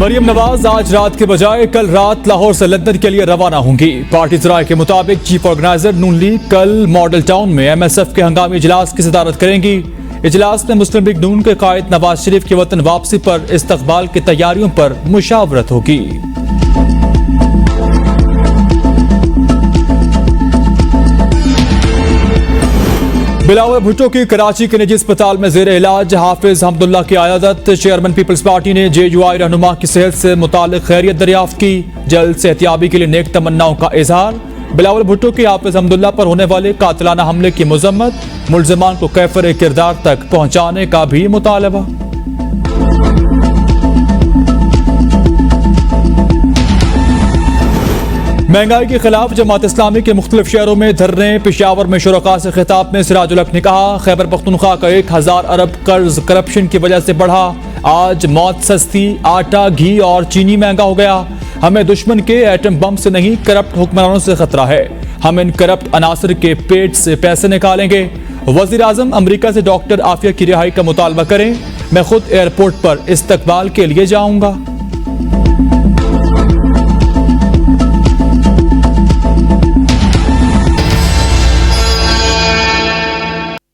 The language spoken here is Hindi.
मरियम नवाज आज रात के बजाय कल रात लाहौर से लंदन के लिए रवाना होंगी। पार्टी जराये के मुताबिक चीफ ऑर्गेनाइजर नून लीग कल मॉडल टाउन में MSF के हंगामी इजलास की सदारत करेंगी। इजलास में मुस्लिम लीग नून के कायद नवाज शरीफ की वतन वापसी पर इस्तकबाल की तैयारियों पर मुशावरत होगी। बिलावल भुट्टो की कराची के निजी अस्पताल में जेर इलाज हाफिज हमदुल्ला की आयादत। चेयरमैन पीपल्स पार्टी ने JUI रहनुमा की सेहत से मुतालिक खैरियत दरियाफ्त की। जल्द सेहतियाबी के लिए नेक तमन्नाओं का इजहार। बिलावल भुट्टो की हाफिज हमदुल्ला पर होने वाले कातिलाना हमले की मजम्मत। मुल्जिमान को कैफर किरदार तक पहुंचाने का भी मुतालबा। महंगाई के खिलाफ जमात इस्लामी के मुख्तलिफ शहरों में धरने। पेशावर में शुरका से खिताब में सिराजुल हक ने कहा, खैबर पख्तूनख्वा का 1000 अरब कर्ज करप्शन की वजह से बढ़ा। आज मौत सस्ती, आटा, घी और चीनी महंगा हो गया। हमें दुश्मन के एटम बम से नहीं, करप्ट हुक्मरानों से खतरा है। हम इन करप्ट अनासर के पेट से पैसे निकालेंगे। वजीर आजम अमरीका से डॉक्टर आफिया की रिहाई का मुतालबा करें। मैं खुद एयरपोर्ट पर इस्तकबाल के लिए जाऊंगा।